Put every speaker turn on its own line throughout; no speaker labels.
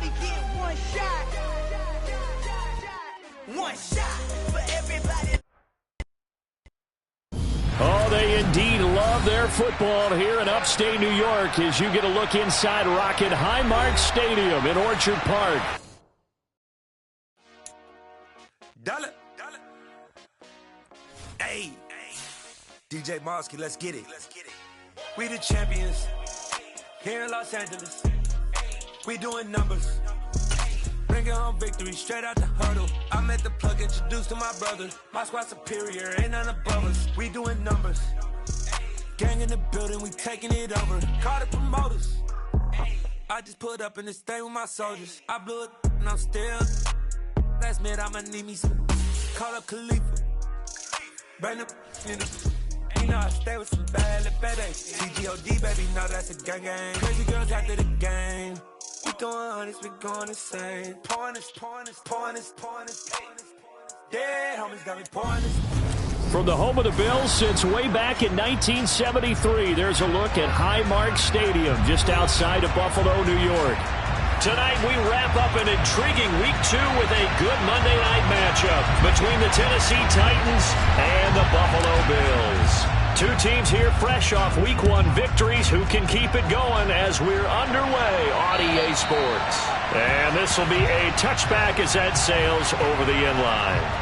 only get one shot. One shot for everybody.
Oh, they indeed love their football here in upstate New York as you get a look inside Rocket Highmark Stadium in Orchard Park.
Dollar. Hey, DJ Mosky, let's get it. We the champions here in Los Angeles. We doing numbers. Bringing home victory straight out the huddle. I'm at the plug, introduced to my brother. My squad superior, ain't none above us. We doing numbers. Gang in the building, we taking it over. Call the promoters. I just put up in this thing with my soldiers. I blew it and I'm still. Last minute I'ma need me some. Call up Khalifa. Bring up in the. You know I stay with some bad little badass. CGOD baby, know that's a gang gang. Crazy girls after the game. We going honest, we going insane. Pouring this. Dead homies got me pouring this.
From the home of the Bills since way back in 1973, there's a look at Highmark Stadium just outside of Buffalo, New York. Tonight we wrap up an intriguing Week 2 with a good Monday night matchup between the Tennessee Titans and the Buffalo Bills. Two teams here fresh off Week 1 victories who can keep it going as we're underway on EA Sports. And this will be a touchback as that sails over the end line.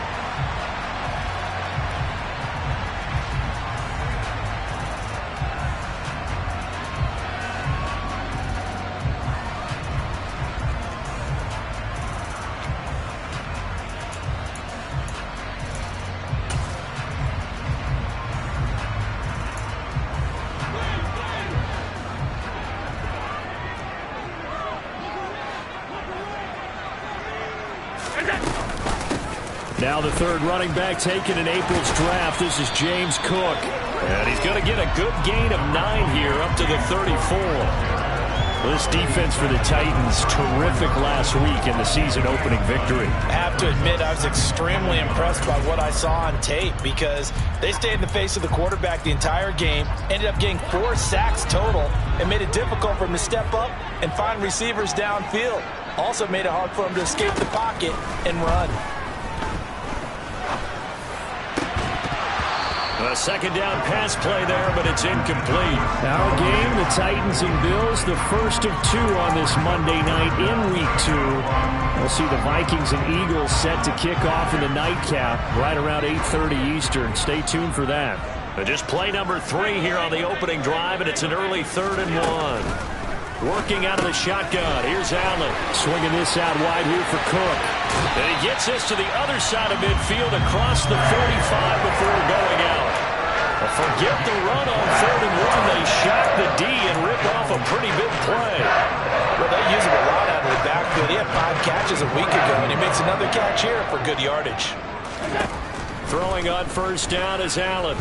Now the third running back taken in April's draft. This is James Cook. And he's going to get a good gain of 9 here up to the 34. This defense for the Titans, terrific last week in the season-opening victory.
I have to admit I was extremely impressed by what I saw on tape because they stayed in the face of the quarterback the entire game, ended up getting 4 sacks total, and made it difficult for him to step up and find receivers downfield. Also made it hard for him to escape the pocket and run.
A second down pass play there, but it's incomplete. Our game, the Titans and Bills, the first of 2 on this Monday night in Week 2. We'll see the Vikings and Eagles set to kick off in the nightcap right around 8:30 Eastern. Stay tuned for that. Just play number 3 here on the opening drive, and it's an early 3rd and 1. Working out of the shotgun. Here's Allen. Swinging this out wide here for Cook. And he gets this to the other side of midfield across the 45 before going out. Well, forget the run on 3rd and 1. They shot the D and ripped off a pretty big play.
Well, they use him a lot out of the backfield. He had 5 catches a week ago, and he makes another catch here for good yardage.
Throwing on first down is Allen.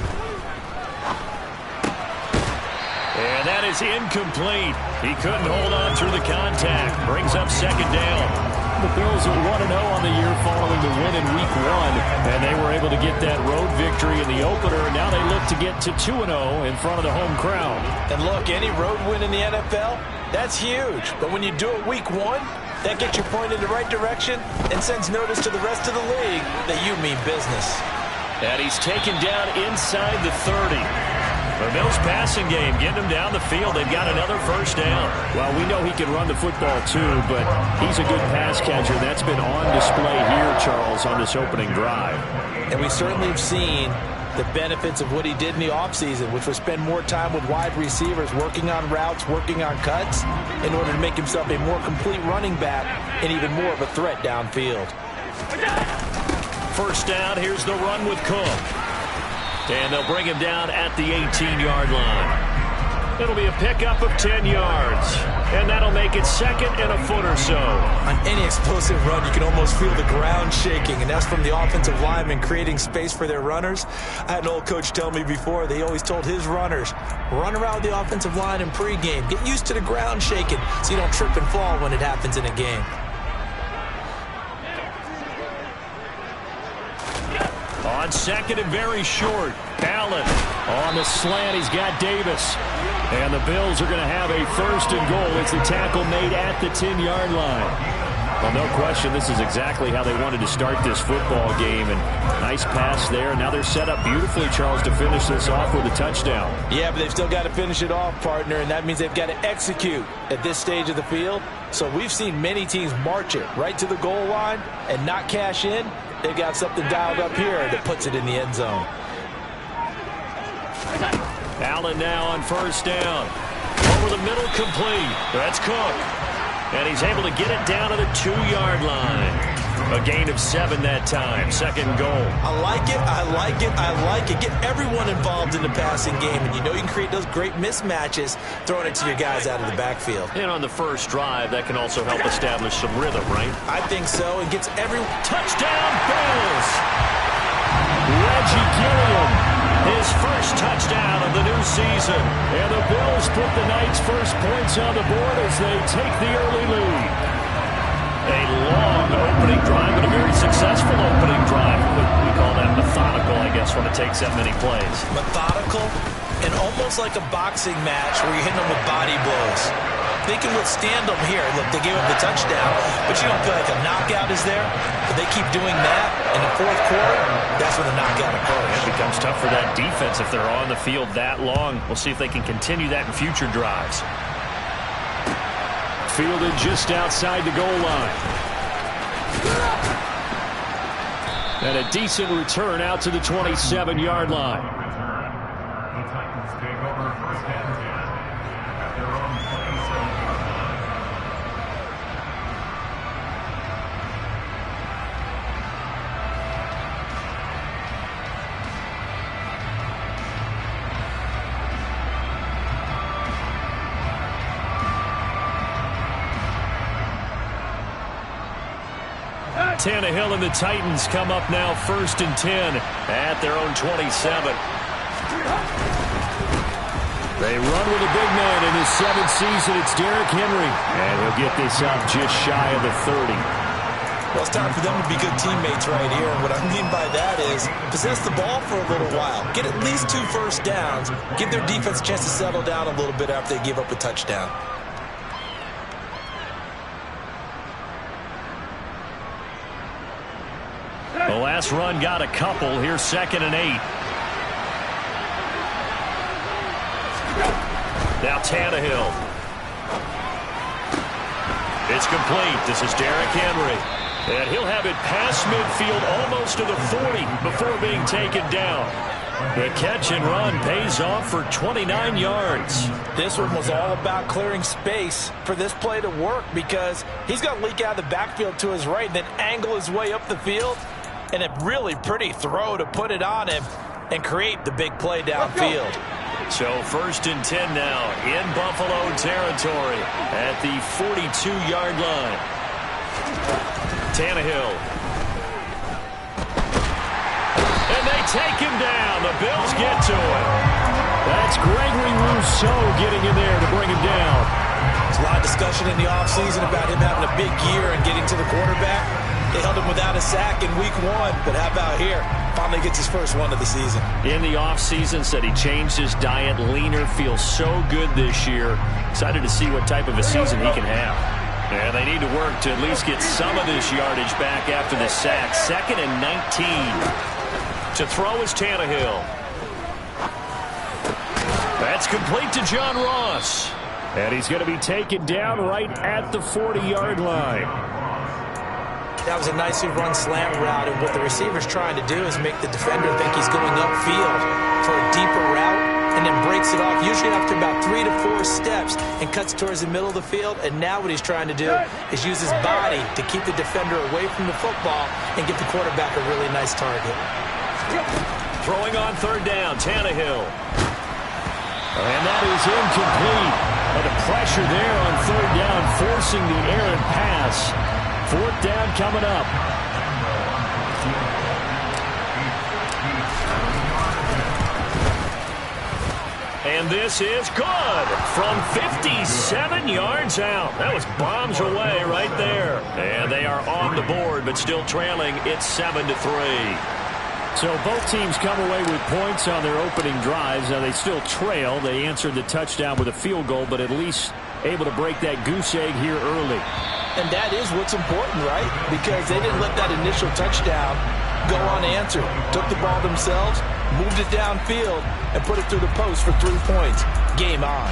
And that is incomplete. He couldn't hold on through the contact. Brings up second down. The Bills are 1-0 on the year following the win in Week 1. And they were able to get that road victory in the opener. And now they look to get to 2-0 in front of the home crowd.
And look, any road win in the NFL, that's huge. But when you do it Week 1, that gets you pointed in the right direction and sends notice to the rest of the league that you mean business.
And he's taken down inside the 30. The Bills passing game, getting him down the field. They've got another first down. Well, we know he can run the football too, but he's a good pass catcher. That's been on display here, Charles, on this opening drive.
And we certainly have seen the benefits of what he did in the offseason, which was spend more time with wide receivers, working on routes, working on cuts, in order to make himself a more complete running back and even more of a threat downfield.
First down, here's the run with Cook. And they'll bring him down at the 18-yard line. It'll be a pickup of 10 yards. And that'll make it 2nd and a foot or so.
On any explosive run, you can almost feel the ground shaking, and that's from the offensive linemen creating space for their runners. I had an old coach tell me before, they always told his runners, run around the offensive line in pregame. Get used to the ground shaking so you don't trip and fall when it happens in a game.
On 2nd and very short, Allen. On the slant, he's got Davis. And the Bills are going to have a first and goal as the tackle made at the 10-yard line. Well, no question, this is exactly how they wanted to start this football game. And nice pass there. Now they're set up beautifully, Charles, to finish this off with a touchdown.
Yeah, but they've still got to finish it off, partner, and that means they've got to execute at this stage of the field. So we've seen many teams march it right to the goal line and not cash in. They've got something dialed up here that puts it in the end zone.
Allen now on first down. Over the middle, complete. That's Cook. And he's able to get it down to the 2-yard line. A gain of 7 that time. Second goal.
I like it. I like it. I like it. Get everyone involved in the passing game. And you know you can create those great mismatches throwing it to your guys out of the backfield.
And on the first drive, that can also help establish some rhythm, right?
I think so. It gets every
touchdown Bills. Reggie Gilliam. His first touchdown of the new season. And the Bills put the Knights' first points on the board as they take the early lead. A long opening drive, but a very successful opening drive. We call that methodical, I guess, when it takes that many plays.
Methodical and almost like a boxing match where you're hitting them with body blows. They can withstand them here. Look, they gave up the touchdown, but you don't feel like a knockout is there. But they keep doing that in the fourth quarter, that's when the knockout occurs.
It becomes tough for that defense if they're on the field that long. We'll see if they can continue that in future drives. Fielded just outside the goal line. And a decent return out to the 27-yard line.
The Titans take over first and 10 at their own 27.
Tannehill and the Titans come up now first and 10 at their own 27. They run with a big man in his 7th season. It's Derrick Henry. And he'll get this up just shy of the 30.
Well, it's time for them to be good teammates right here. And what I mean by that is possess the ball for a little while. Get at least 2 first downs. Give their defense a chance to settle down a little bit after they give up a touchdown.
The last run got a couple. Here's 2nd and 8. Now Tannehill. It's complete. This is Derrick Henry. And he'll have it past midfield almost to the 40 before being taken down. The catch and run pays off for 29 yards.
This one was all about clearing space for this play to work because he's got to leak out of the backfield to his right and then angle his way up the field. And a really pretty throw to put it on him and create the big play downfield.
So first and 10 now in Buffalo territory at the 42-yard line. Tannehill. And they take him down. The Bills get to him. That's Gregory Rousseau getting in there to bring him down.
There's a lot of discussion in the offseason about him having a big year and getting to the quarterback. They held him without a sack in week 1, but how about here? Finally gets his first one of the season.
In the offseason, said he changed his diet, leaner, feels so good this year. Excited to see what type of a season he can have. And they need to work to at least get some of this yardage back after the sack. 2nd and 19. To throw is Tannehill. That's complete to John Ross. And he's going to be taken down right at the 40-yard line.
That was a nicely run slant route, and what the receiver's trying to do is make the defender think he's going upfield for a deeper route and then breaks it off, usually after about 3 to 4 steps, and cuts towards the middle of the field. And now what he's trying to do is use his body to keep the defender away from the football and give the quarterback a really nice target.
Throwing on 3rd down, Tannehill. And that is incomplete. But the pressure there on 3rd down, forcing the errant pass. 4th down coming up. And this is good from 57 yards out. That was bombs away right there. And they are on the board, but still trailing. It's 7-3. So both teams come away with points on their opening drives. Now they still trail. They answered the touchdown with a field goal, but at least able to break that goose egg here early.
And that is what's important, right? Because they didn't let that initial touchdown go unanswered. Took the ball themselves, moved it downfield, and put it through the post for 3 points. Game on.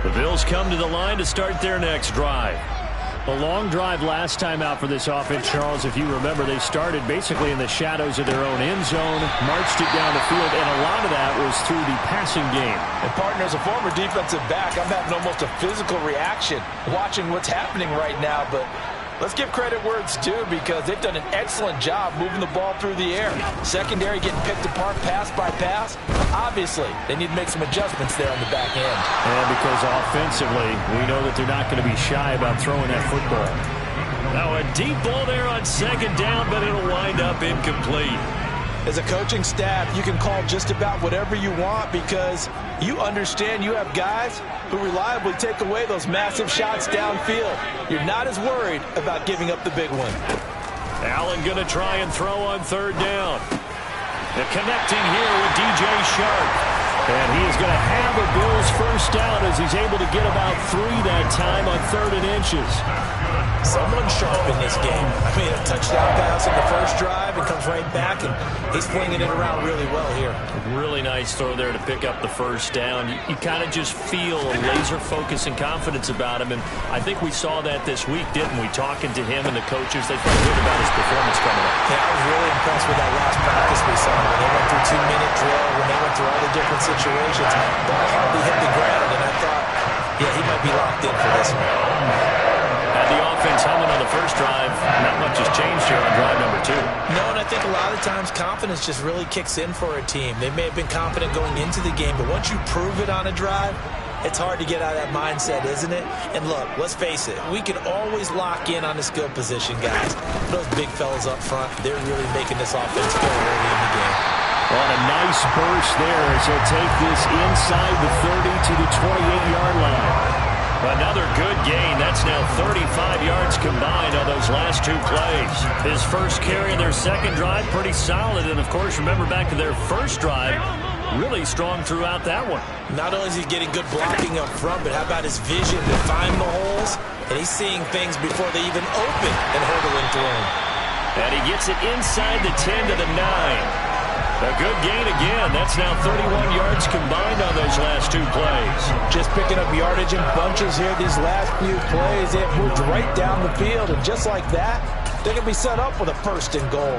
The Bills come to the line to start their next drive. A long drive last time out for this offense, Charles. If you remember, they started basically in the shadows of their own end zone, marched it down the field, and a lot of that was through the passing game.
And partner, as a former defensive back, I'm having almost a physical reaction watching what's happening right now. But let's give credit where it's due, because they've done an excellent job moving the ball through the air. Secondary getting picked apart pass by pass. Obviously, they need to make some adjustments there on the back end.
And because offensively, we know that they're not going to be shy about throwing that football. Now a deep ball there on second down, but it'll wind up incomplete.
As a coaching staff, you can call just about whatever you want, because you understand you have guys who reliably take away those massive shots downfield. You're not as worried about giving up the big one.
Allen going to try and throw on third down. They're connecting here with DJ Sharp. And he is going to have a Bills first down as he's able to get about 3 that time on 3rd and inches.
Someone sharp in this game. I mean, a touchdown pass in the first drive and comes right back, and he's flinging it around really well here.
Really nice throw there to pick up the first down. You kind of just feel a laser focus and confidence about him, and I think we saw that this week, didn't we? Talking to him and the coaches, they felt good about his performance coming up.
Yeah, I was really impressed with that last practice we saw. When they went through 2-minute drill, when they went through all the different situations, ball hardly hit the ground, and I thought, yeah, he might be locked in for this one.
Had the offense humming on the first drive. Not much has changed here on drive number 2.
No, and I think a lot of times confidence just really kicks in for a team. They may have been confident going into the game, but once you prove it on a drive, it's hard to get out of that mindset, isn't it? And look, let's face it, we can always lock in on the skill position, guys. Those big fellas up front, they're really making this offense go early in the game.
On a nice burst there as he'll take this inside the 30 to the 28-yard line. Another good gain. That's now 35 yards combined on those last 2 plays. His first carry in their second drive, pretty solid. And, of course, remember back to their first drive, really strong throughout that one.
Not only is he getting good blocking up front, but how about his vision to find the holes? And he's seeing things before they even open and hurdling through them.
And he gets it inside the 10 to the 9. A good gain again. That's now 31 yards combined on those last 2 plays.
Just picking up yardage in bunches here these last few plays. They have moved right down the field, and just like that, they're going to be set up with a 1st and goal.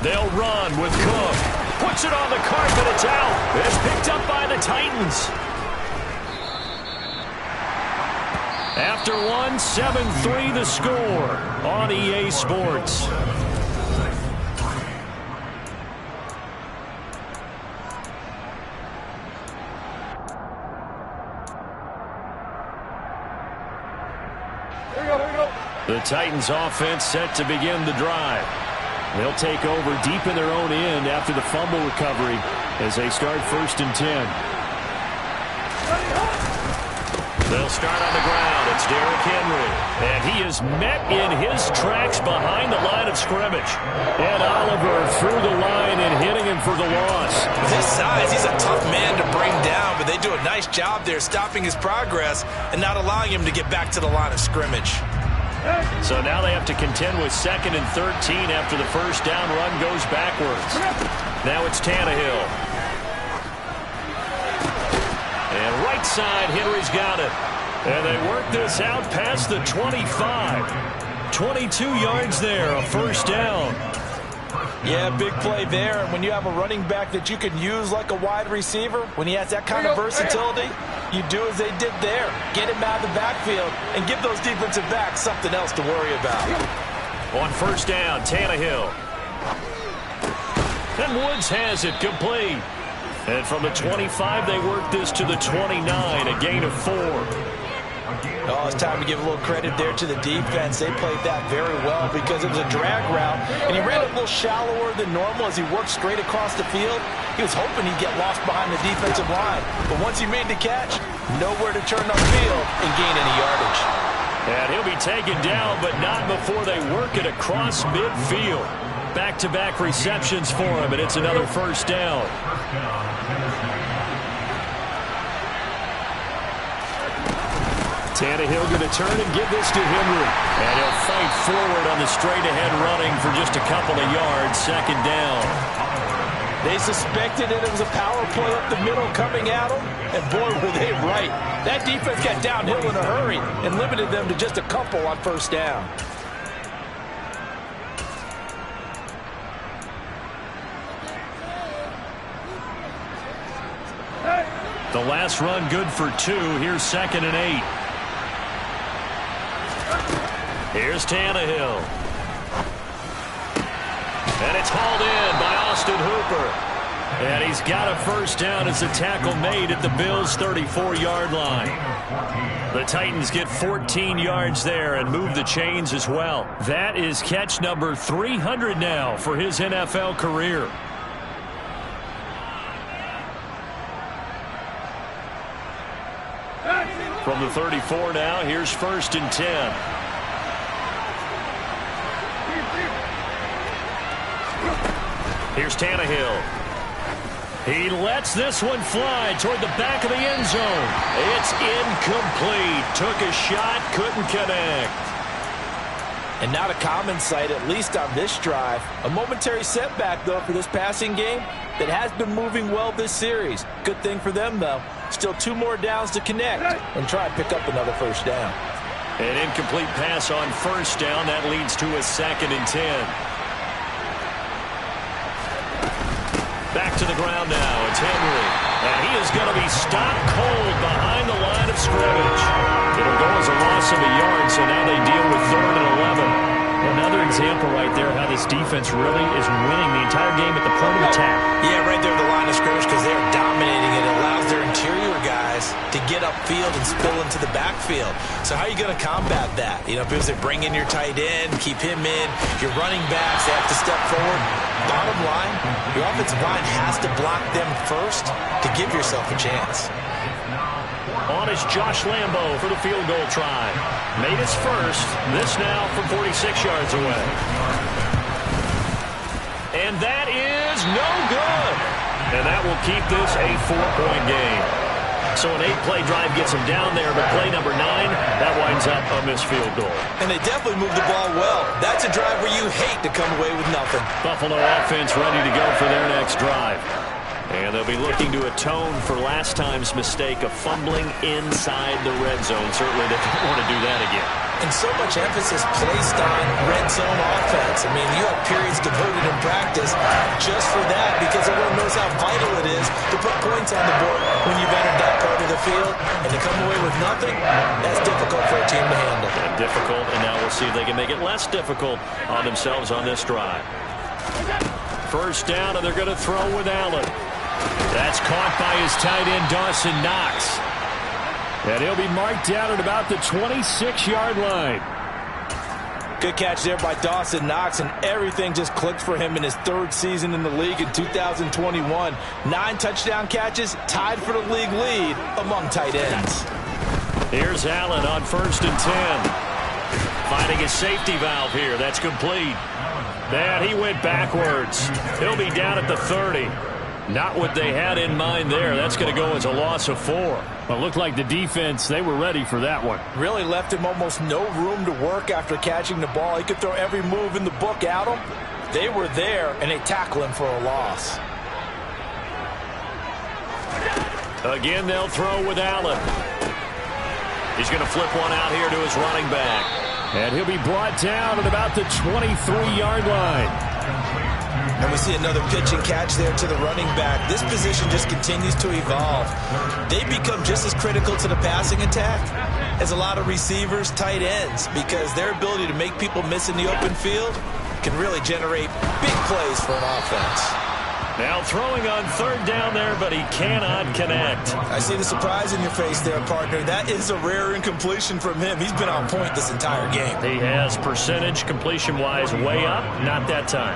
They'll run with Cook. Puts it on the carpet. It's out. It's picked up by the Titans. After 1, 7-3 the score on EA Sports.
Here we go.
The Titans offense set to begin the drive. They'll take over deep in their own end after the fumble recovery as they start 1st and 10. They'll start on the ground. It's Derrick Henry. And he is met in his tracks behind the line of scrimmage. And Oliver through the line and hitting him for the loss.
With his size, he's a tough man to bring down, but they do a nice job there stopping his progress and not allowing him to get back to the line of scrimmage.
So now they have to contend with 2nd and 13 after the first down run goes backwards. Now it's Tannehill. And right side, Henry's got it. And they work this out past the 25. 22 yards there, a first down.
Yeah, big play there. And when you have a running back that you can use like a wide receiver, when he has that kind of versatility, you do as they did there. Get him out of the backfield and give those defensive backs something else to worry about.
On first down, Tannehill. And Woods has it complete. And from the 25, they work this to the 29, a gain of 4.
Oh, it's time to give a little credit there to the defense. They played that very well because it was a drag route, and he ran a little shallower than normal as he worked straight across the field. He was hoping he'd get lost behind the defensive line, but once he made the catch, nowhere to turn upfield and gain any yardage.
And he'll be taken down, but not before they work it across midfield. Back-to-back receptions for him, and it's another first down. Tannehill going to turn and give this to Henry. And he'll fight forward on the straight-ahead running for just a couple of yards. Second down.
They suspected that it was a power play up the middle coming at them, and boy, were they right. That defense got downhill in a hurry and limited them to just a couple on first down.
The last run good for 2. Here's 2nd and 8. Here's Tannehill. And it's hauled in by Austin Hooper. And he's got a first down as the tackle made at the Bills' 34-yard line. The Titans get 14 yards there and move the chains as well. That is catch number 300 now for his NFL career. From the 34 now, here's 1st and 10. Here's Tannehill. He lets this one fly toward the back of the end zone. It's incomplete. Took a shot, couldn't connect.
And not a common sight, at least on this drive. A momentary setback, though, for this passing game that has been moving well this series. Good thing for them, though. Still 2 more downs to connect and try and pick up another first down.
An incomplete pass on first down. That leads to a 2nd and 10. Back to the ground now. It's Henry. And he is going to be stopped cold behind the line of scrimmage. It'll go as a loss of a yard, so now they deal with 3rd and 11. Another example right there how this defense really is winning the entire game at the point of attack.
Yeah, right there at the line of scrimmage because they're dominating it. It allows their interior guys to get upfield and spill into the backfield. So how are you going to combat that? You know, because they bring in your tight end, keep him in, your running backs, they have to step forward. Bottom line, your offensive line has to block them first to give yourself a chance.
On is Josh Lambo for the field goal try. Made his first. This now from 46 yards away. And that is no good. And that will keep this a 4-point game. So an 8-play drive gets him down there, but play number 9, that winds up a missed field goal.
And they definitely moved the ball well. That's a drive where you hate to come away with nothing.
Buffalo offense ready to go for their next drive. And they'll be looking to atone for last time's mistake of fumbling inside the red zone. Certainly they don't want to do that again.
And so much emphasis placed on red zone offense. I mean, you have periods devoted in practice just for that because everyone knows how vital it is to put points on the board when you've entered that part of the field. And to come away with nothing, that's difficult for a team to handle.
And difficult, and now we'll see if they can make it less difficult on themselves on this drive. First down, and they're going to throw with Allen. That's caught by his tight end, Dawson Knox. And he'll be marked down at about the 26-yard line.
Good catch there by Dawson Knox, and everything just clicked for him in his 3rd season in the league in 2021. 9 touchdown catches, tied for the league lead among tight ends.
Here's Allen on 1st and 10. Finding his safety valve here. That's complete. And he went backwards. He'll be down at the 30. Not what they had in mind there. That's going to go as a loss of 4. Well, it looked like the defense, they were ready for that one.
Really left him almost no room to work after catching the ball. He could throw every move in the book at him. They were there, and they tackle him for a loss.
Again, they'll throw with Allen. He's going to flip one out here to his running back. And he'll be brought down at about the 23-yard line.
And we see another pitch and catch there to the running back. This position just continues to evolve. They become just as critical to the passing attack as a lot of receivers, tight ends, because their ability to make people miss in the open field can really generate big plays for an offense.
Now throwing on third down there, but he cannot connect.
I see the surprise in your face there, partner. That is a rare incompletion from him. He's been on point this entire game.
He has percentage completion-wise way up. Not that time.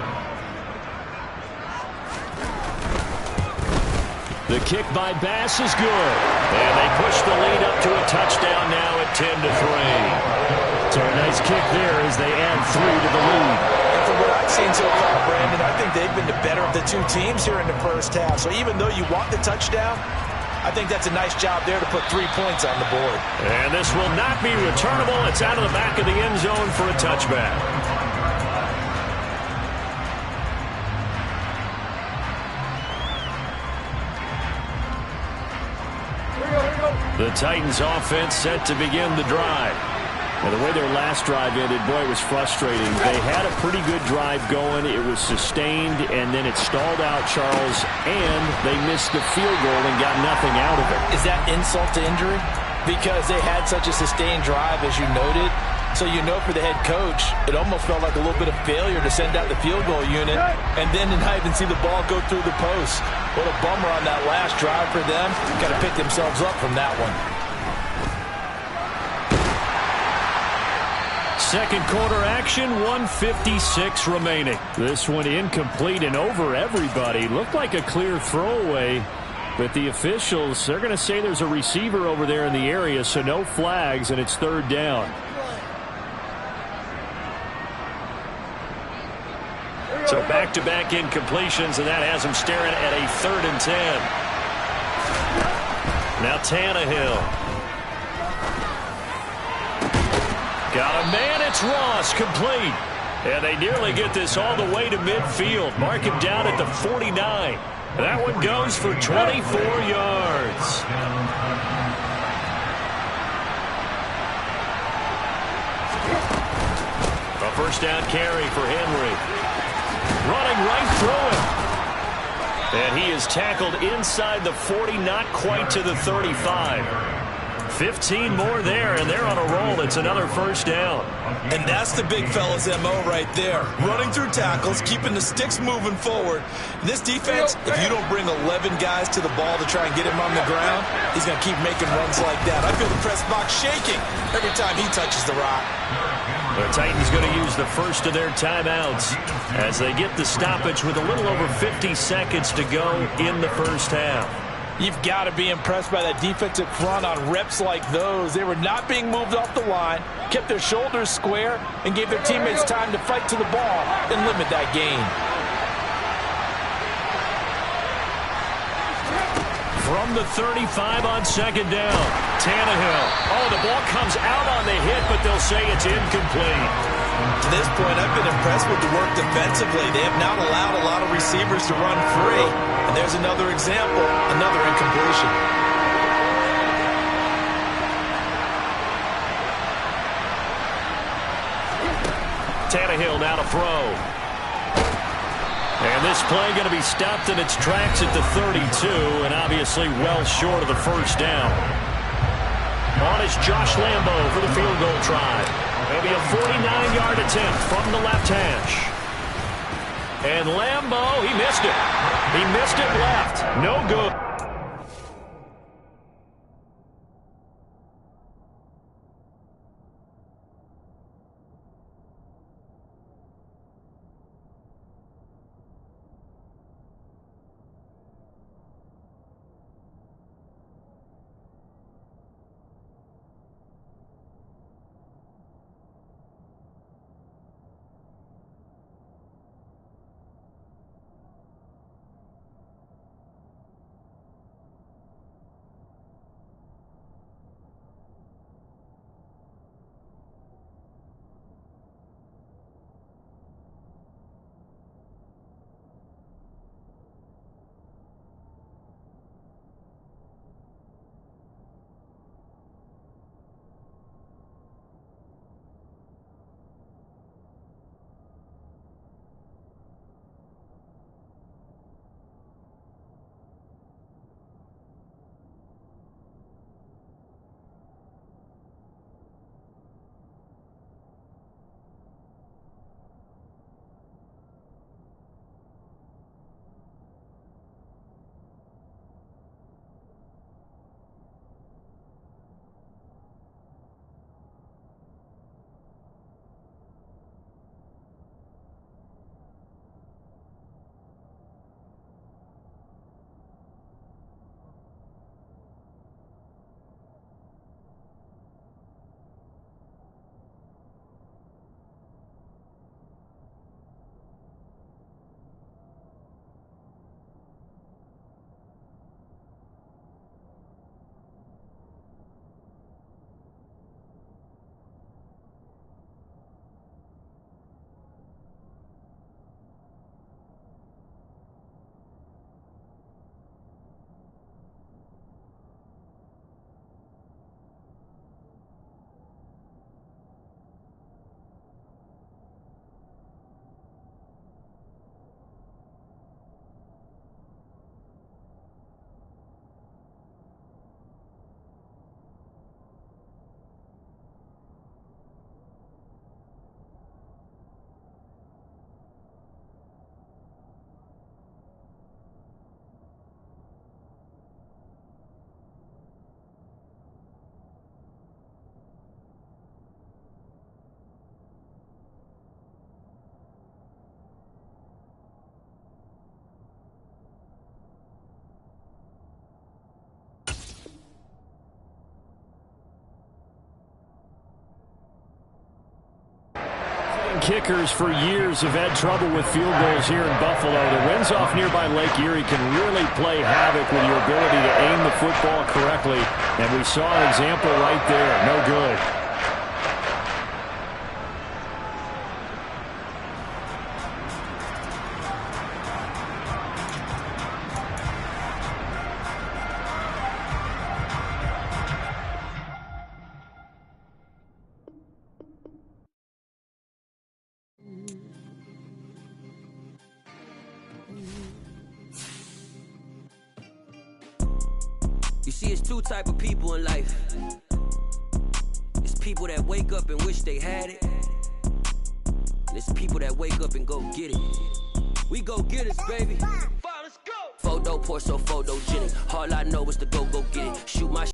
The kick by Bass is good. And they push the lead up to a touchdown now at 10-3. So a nice kick there as they add 3 to the lead.
And from what I've seen so far, Brandon, I think they've been the better of the two teams here in the first half. So even though you want the touchdown, I think that's a nice job there to put 3 points on the board.
And this will not be returnable. It's out of the back of the end zone for a touchback. The Titans offense set to begin the drive. And the way their last drive ended, boy, it was frustrating. They had a pretty good drive going. It was sustained, and then it stalled out, Charles, and they missed the field goal and got nothing out of it.
Is that insult to injury? Because they had such a sustained drive, as you noted. So you know for the head coach, it almost felt like a little bit of failure to send out the field goal unit and then to not even see the ball go through the post. What a bummer on that last drive for them. Got to pick themselves up from that one.
Second quarter action, 1:56 remaining. This one incomplete and over everybody. Looked like a clear throwaway, but the officials, they're going to say there's a receiver over there in the area, so no flags, and it's third down. So back-to-back incompletions, and that has them staring at a 3rd and 10. Now Tannehill. Got a man, it's Ross, complete. And they nearly get this all the way to midfield. Mark him down at the 49. That one goes for 24 yards. A first down carry for Henry. Running right through him. And he is tackled inside the 40, not quite to the 35. 15 more there, and they're on a roll. It's another first down.
And that's the big fella's MO right there. Running through tackles, keeping the sticks moving forward. This defense, if you don't bring 11 guys to the ball to try and get him on the ground, he's going to keep making runs like that. I feel the press box shaking every time he touches the rock.
The Titans going to use the first of their timeouts as they get the stoppage with a little over 50 seconds to go in the first half.
You've got to be impressed by that defensive front on reps like those. They were not being moved off the line, kept their shoulders square, and gave their teammates time to fight to the ball and limit that gain.
From the 35 on second down, Tannehill. Oh, the ball comes out on the hit, but they'll say it's incomplete.
To this point, I've been impressed with the work defensively. They have not allowed a lot of receivers to run free. And there's another example, another incompletion.
Tannehill now to throw. And this play going to be stopped in its tracks at the 32, and obviously well short of the first down. On is Josh Lambo for the field goal try. It'll be a 49-yard attempt from the left hash. And Lambo, he missed it. He missed it left. No good. kickers for years have had trouble with field goals here in Buffalo. The winds off nearby Lake Erie can really play havoc with your ability to aim the football correctly. And we saw an example right there. No good.
You see, it's two type of people in life. It's people that wake up and wish they had it. And it's people that wake up and go get it. We go get it, baby. Let's go. Photo, pour so photogenic. All I know is to go get it. Shoot my